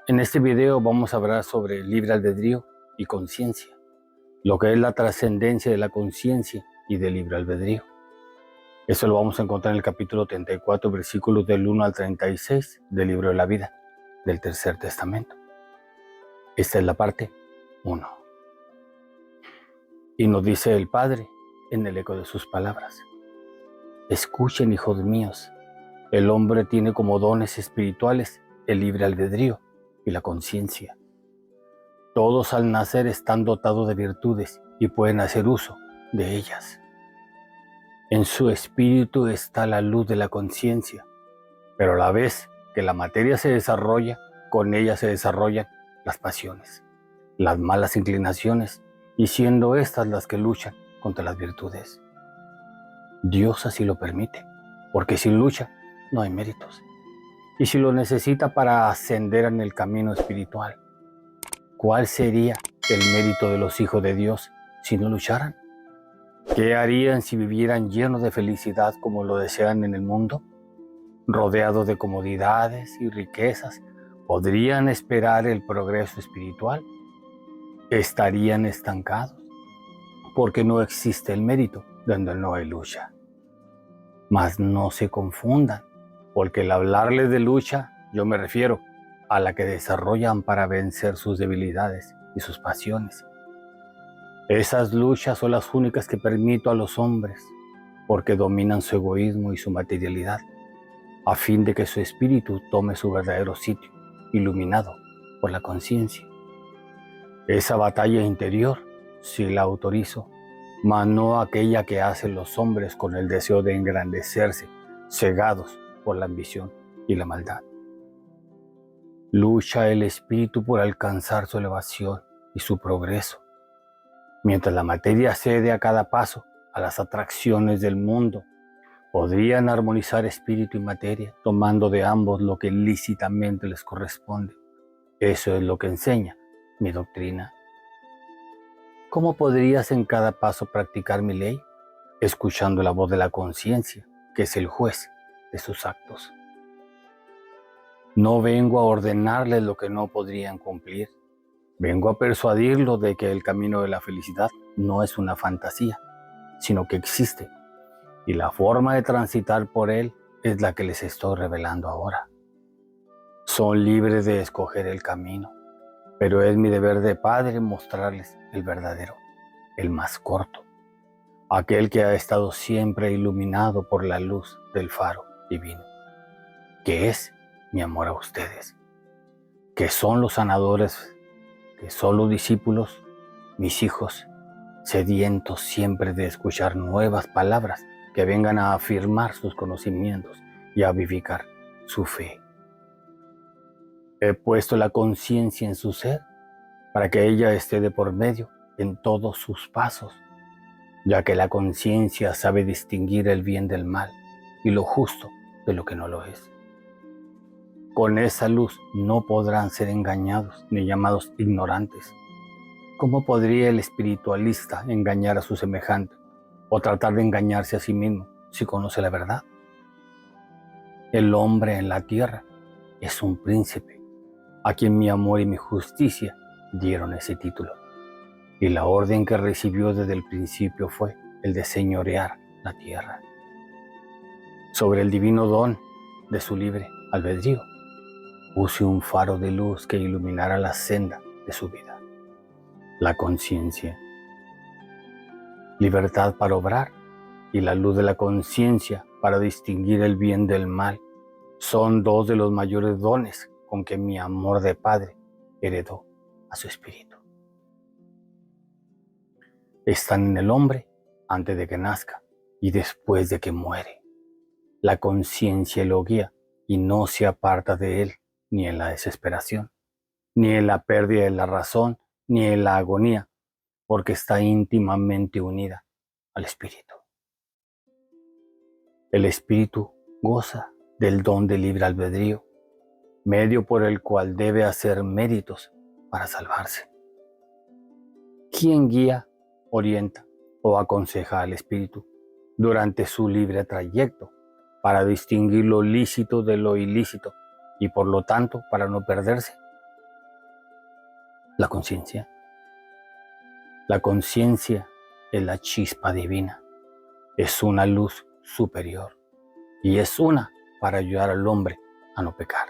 En este video vamos a hablar sobre libre albedrío y conciencia, lo que es la trascendencia de la conciencia y del libre albedrío. Eso lo vamos a encontrar en el capítulo 34, versículos del 1 al 36 del libro de la vida, del Tercer Testamento. Esta es la parte 1. Y nos dice el Padre en el eco de sus palabras: escuchen, hijos míos, el hombre tiene como dones espirituales el libre albedrío y la conciencia. Todos al nacer están dotados de virtudes y pueden hacer uso de ellas. En su espíritu está la luz de la conciencia, pero a la vez que la materia se desarrolla, con ella se desarrollan las pasiones, las malas inclinaciones, y siendo estas las que luchan contra las virtudes. Dios así lo permite, porque sin lucha no hay méritos. Y si lo necesita para ascender en el camino espiritual, ¿cuál sería el mérito de los hijos de Dios si no lucharan? ¿Qué harían si vivieran llenos de felicidad como lo desean en el mundo? Rodeados de comodidades y riquezas, ¿podrían esperar el progreso espiritual? Estarían estancados, porque no existe el mérito donde no hay lucha. Mas no se confundan, porque al hablarles de lucha, yo me refiero a la que desarrollan para vencer sus debilidades y sus pasiones. Esas luchas son las únicas que permito a los hombres, porque dominan su egoísmo y su materialidad, a fin de que su espíritu tome su verdadero sitio, iluminado por la conciencia. Esa batalla interior sí la autorizo, mas no aquella que hacen los hombres con el deseo de engrandecerse, cegados por la ambición y la maldad. Lucha el espíritu por alcanzar su elevación y su progreso, mientras la materia cede a cada paso a las atracciones del mundo. Podrían armonizar espíritu y materia, tomando de ambos lo que lícitamente les corresponde. Eso es lo que enseña mi doctrina. ¿Cómo podrías en cada paso practicar mi ley? Escuchando la voz de la conciencia, que es el juez de sus actos. No vengo a ordenarles lo que no podrían cumplir. Vengo a persuadirlos de que el camino de la felicidad no es una fantasía, sino que existe, y la forma de transitar por él es la que les estoy revelando ahora. Son libres de escoger el camino, pero es mi deber de padre mostrarles el verdadero, el más corto, aquel que ha estado siempre iluminado por la luz del faro divino, que es mi amor a ustedes, que son los sanadores, que son los discípulos, mis hijos, sedientos siempre de escuchar nuevas palabras que vengan a afirmar sus conocimientos y a vivificar su fe. He puesto la conciencia en su ser para que ella esté de por medio en todos sus pasos, ya que la conciencia sabe distinguir el bien del mal y lo justo de lo que no lo es. Con esa luz no podrán ser engañados ni llamados ignorantes. ¿Cómo podría el espiritualista engañar a su semejante o tratar de engañarse a sí mismo si conoce la verdad? El hombre en la tierra es un príncipe, a quien mi amor y mi justicia dieron ese título. Y la orden que recibió desde el principio fue el de señorear la tierra. Sobre el divino don de su libre albedrío, puse un faro de luz que iluminara la senda de su vida. La conciencia, libertad para obrar, y la luz de la conciencia para distinguir el bien del mal son dos de los mayores dones con que mi amor de padre heredó a su espíritu. Están en el hombre antes de que nazca y después de que muere. La conciencia lo guía y no se aparta de él ni en la desesperación, ni en la pérdida de la razón, ni en la agonía, porque está íntimamente unida al espíritu. El espíritu goza del don de libre albedrío, medio por el cual debe hacer méritos para salvarse. ¿Quién guía, orienta o aconseja al espíritu durante su libre trayecto para distinguir lo lícito de lo ilícito y por lo tanto para no perderse? La conciencia. La conciencia es la chispa divina, es una luz superior y es una para ayudar al hombre a no pecar.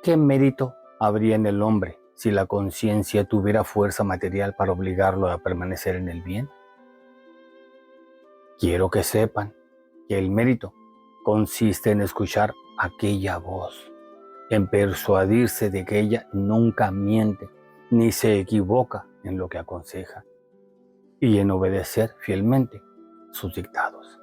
¿Qué mérito habría en el hombre si la conciencia tuviera fuerza material para obligarlo a permanecer en el bien? Quiero que sepan que el mérito consiste en escuchar aquella voz, en persuadirse de que ella nunca miente ni se equivoca en lo que aconseja y en obedecer fielmente sus dictados.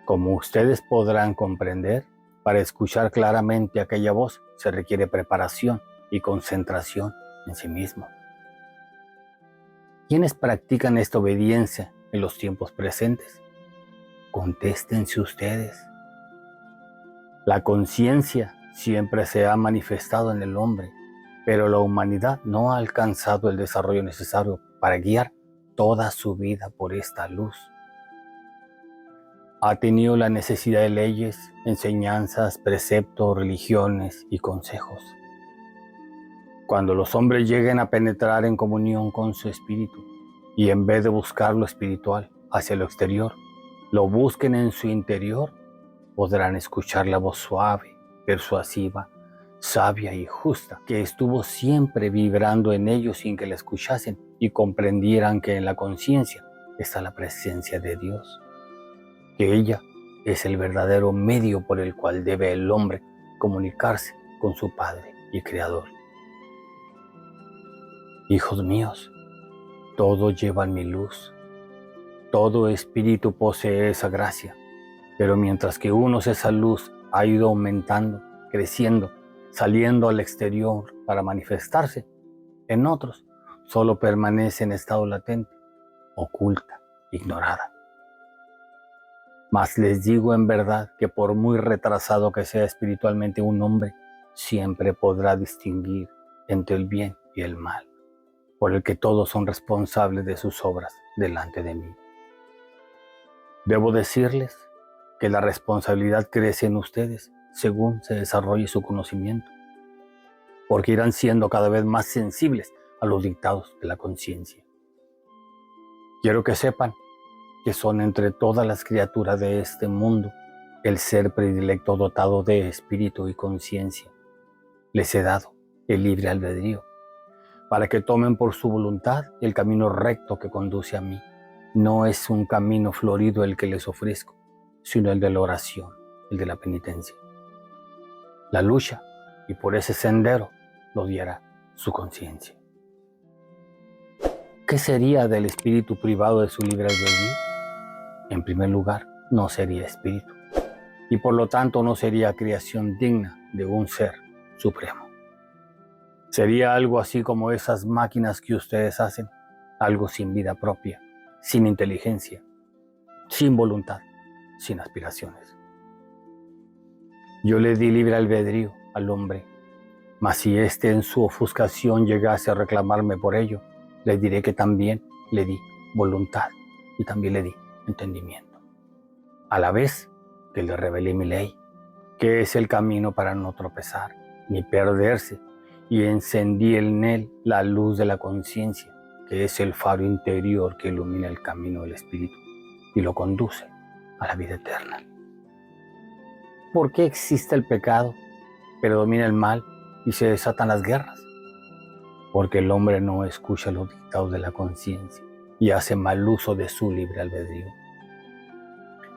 Como ustedes podrán comprender, para escuchar claramente aquella voz se requiere preparación y concentración en sí mismo. ¿Quiénes practican esta obediencia en los tiempos presentes? Contéstense ustedes. La conciencia siempre se ha manifestado en el hombre, pero la humanidad no ha alcanzado el desarrollo necesario para guiar toda su vida por esta luz. Ha tenido la necesidad de leyes, enseñanzas, preceptos, religiones y consejos. Cuando los hombres lleguen a penetrar en comunión con su espíritu y en vez de buscar lo espiritual hacia lo exterior, lo busquen en su interior, podrán escuchar la voz suave, persuasiva, sabia y justa que estuvo siempre vibrando en ellos sin que la escuchasen y comprendieran que en la conciencia está la presencia de Dios, que ella es el verdadero medio por el cual debe el hombre comunicarse con su Padre y Creador. Hijos míos, todos llevan mi luz, todo espíritu posee esa gracia, pero mientras que unos esa luz ha ido aumentando, creciendo, saliendo al exterior para manifestarse, en otros solo permanece en estado latente, oculta, ignorada. Mas les digo en verdad que por muy retrasado que sea espiritualmente un hombre, siempre podrá distinguir entre el bien y el mal, por el que todos son responsables de sus obras delante de mí. Debo decirles que la responsabilidad crece en ustedes según se desarrolle su conocimiento, porque irán siendo cada vez más sensibles a los dictados de la conciencia. Quiero que sepan que son entre todas las criaturas de este mundo el ser predilecto dotado de espíritu y conciencia. Les he dado el libre albedrío, para que tomen por su voluntad el camino recto que conduce a mí. No es un camino florido el que les ofrezco, sino el de la oración, el de la penitencia. La lucha, y por ese sendero lo guiará su conciencia. ¿Qué sería del espíritu privado de su libre albedrío? En primer lugar, no sería espíritu, y por lo tanto no sería creación digna de un ser supremo. Sería algo así como esas máquinas que ustedes hacen, algo sin vida propia, sin inteligencia, sin voluntad, sin aspiraciones. Yo le di libre albedrío al hombre, mas si éste en su ofuscación llegase a reclamarme por ello, le diré que también le di voluntad y también le di entendimiento, a la vez que le revelé mi ley, que es el camino para no tropezar ni perderse, y encendí en él la luz de la conciencia, que es el faro interior que ilumina el camino del espíritu y lo conduce a la vida eterna. ¿Por qué existe el pecado, pero domina el mal y se desatan las guerras? Porque el hombre no escucha los dictados de la conciencia y hace mal uso de su libre albedrío.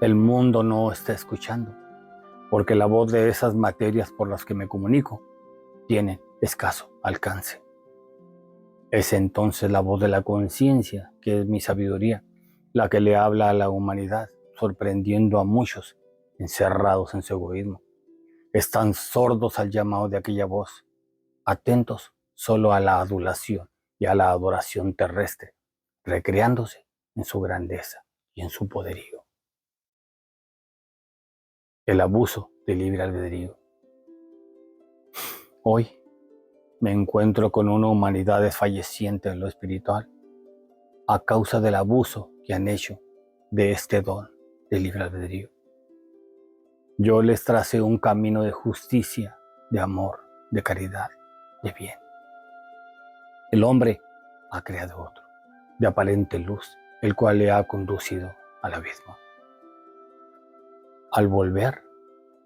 El mundo no está escuchando, porque la voz de esas materias por las que me comunico tiene escaso alcance. Es entonces la voz de la conciencia, que es mi sabiduría, la que le habla a la humanidad, sorprendiendo a muchos encerrados en su egoísmo. Están sordos al llamado de aquella voz, atentos solo a la adulación y a la adoración terrestre, recreándose en su grandeza y en su poderío. El abuso del libre albedrío. Hoy me encuentro con una humanidad desfalleciente en lo espiritual a causa del abuso que han hecho de este don del libre albedrío. Yo les tracé un camino de justicia, de amor, de caridad, de bien. El hombre ha creado otro, de aparente luz, el cual le ha conducido al abismo. Al volver,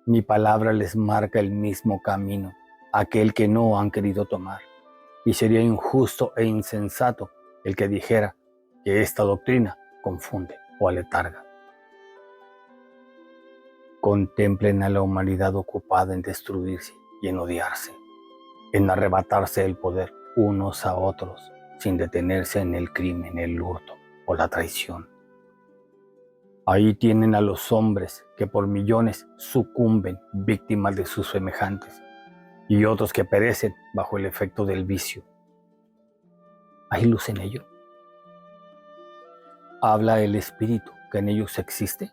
mi palabra les marca el mismo camino, aquel que no han querido tomar, y sería injusto e insensato el que dijera que esta doctrina confunde o aletarga. Contemplen a la humanidad ocupada en destruirse y en odiarse, en arrebatarse el poder unos a otros, sin detenerse en el crimen, el hurto o la traición. Ahí tienen a los hombres que por millones sucumben víctimas de sus semejantes y otros que perecen bajo el efecto del vicio. ¿Hay luz en ello? ¿Habla el espíritu que en ellos existe?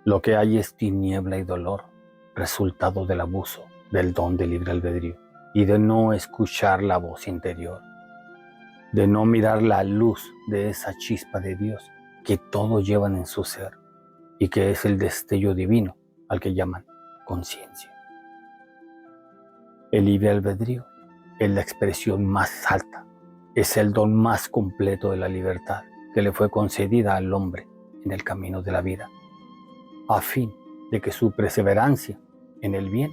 Lo que hay es tiniebla y dolor, resultado del abuso del don de libre albedrío y de no escuchar la voz interior, de no mirar la luz de esa chispa de Dios que todos llevan en su ser y que es el destello divino al que llaman conciencia. El libre albedrío es la expresión más alta, es el don más completo de la libertad que le fue concedida al hombre en el camino de la vida, a fin de que su perseverancia en el bien,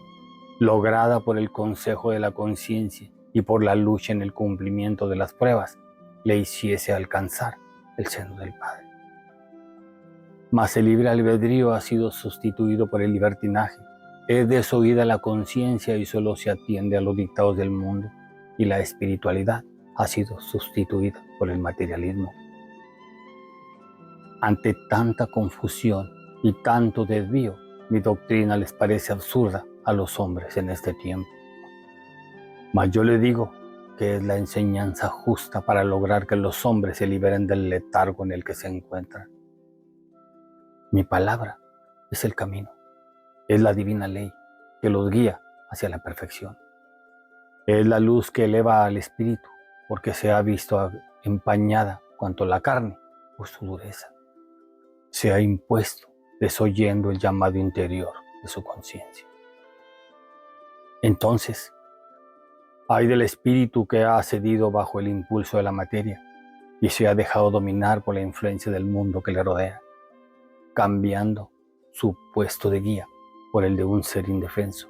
lograda por el consejo de la conciencia y por la lucha en el cumplimiento de las pruebas, le hiciese alcanzar el seno del Padre. Mas el libre albedrío ha sido sustituido por el libertinaje. Es desoída la conciencia y solo se atiende a los dictados del mundo, y la espiritualidad ha sido sustituida por el materialismo. Ante tanta confusión y tanto desvío, mi doctrina les parece absurda a los hombres en este tiempo. Mas yo les digo que es la enseñanza justa para lograr que los hombres se liberen del letargo en el que se encuentran. Mi palabra es el camino, es la divina ley que los guía hacia la perfección. Es la luz que eleva al espíritu porque se ha visto empañada cuanto la carne por su dureza. Se ha impuesto desoyendo el llamado interior de su conciencia. Entonces, ay del espíritu que ha cedido bajo el impulso de la materia y se ha dejado dominar por la influencia del mundo que le rodea, cambiando su puesto de guía por el de un ser indefenso,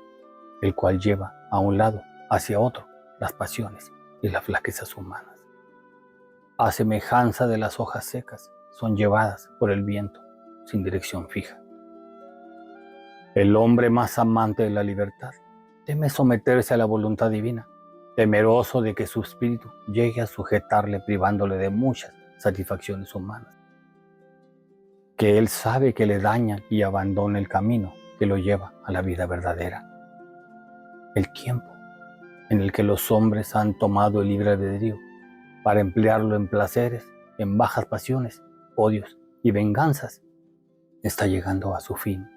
el cual lleva a un lado hacia otro las pasiones y las flaquezas humanas. A semejanza de las hojas secas, son llevadas por el viento sin dirección fija. El hombre más amante de la libertad teme someterse a la voluntad divina, temeroso de que su espíritu llegue a sujetarle privándole de muchas satisfacciones humanas, que él sabe que le dañan y abandona el camino que lo lleva a la vida verdadera. El tiempo en el que los hombres han tomado el libre albedrío para emplearlo en placeres, en bajas pasiones, odios y venganzas, está llegando a su fin.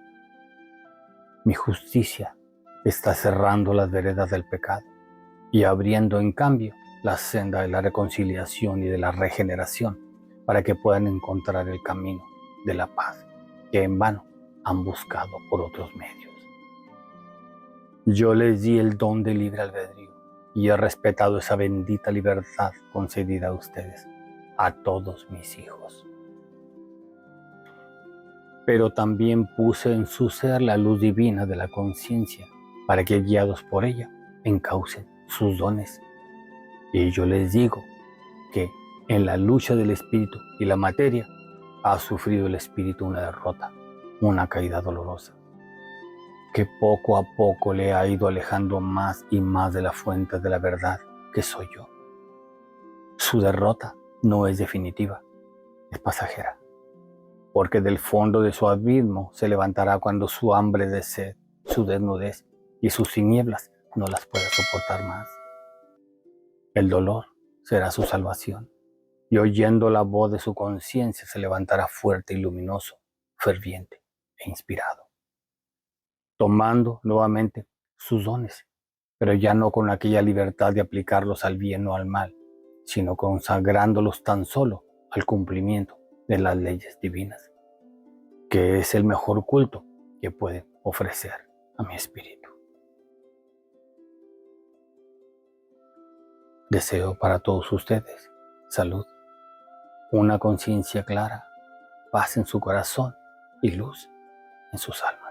Mi justicia está cerrando las veredas del pecado y abriendo en cambio la senda de la reconciliación y de la regeneración para que puedan encontrar el camino de la paz que en vano han buscado por otros medios. Yo les di el don de libre albedrío y he respetado esa bendita libertad concedida a ustedes, a todos mis hijos. Pero también puse en su ser la luz divina de la conciencia para que, guiados por ella, encaucen sus dones. Y yo les digo que en la lucha del espíritu y la materia ha sufrido el espíritu una derrota, una caída dolorosa, que poco a poco le ha ido alejando más y más de la fuente de la verdad que soy yo. Su derrota no es definitiva, es pasajera, porque del fondo de su abismo se levantará cuando su hambre de sed, su desnudez y sus tinieblas no las pueda soportar más. El dolor será su salvación, y oyendo la voz de su conciencia se levantará fuerte y luminoso, ferviente e inspirado, tomando nuevamente sus dones, pero ya no con aquella libertad de aplicarlos al bien o al mal, sino consagrándolos tan solo al cumplimiento de las leyes divinas, que es el mejor culto que pueden ofrecer a mi espíritu. Deseo para todos ustedes salud, una conciencia clara, paz en su corazón y luz en sus almas.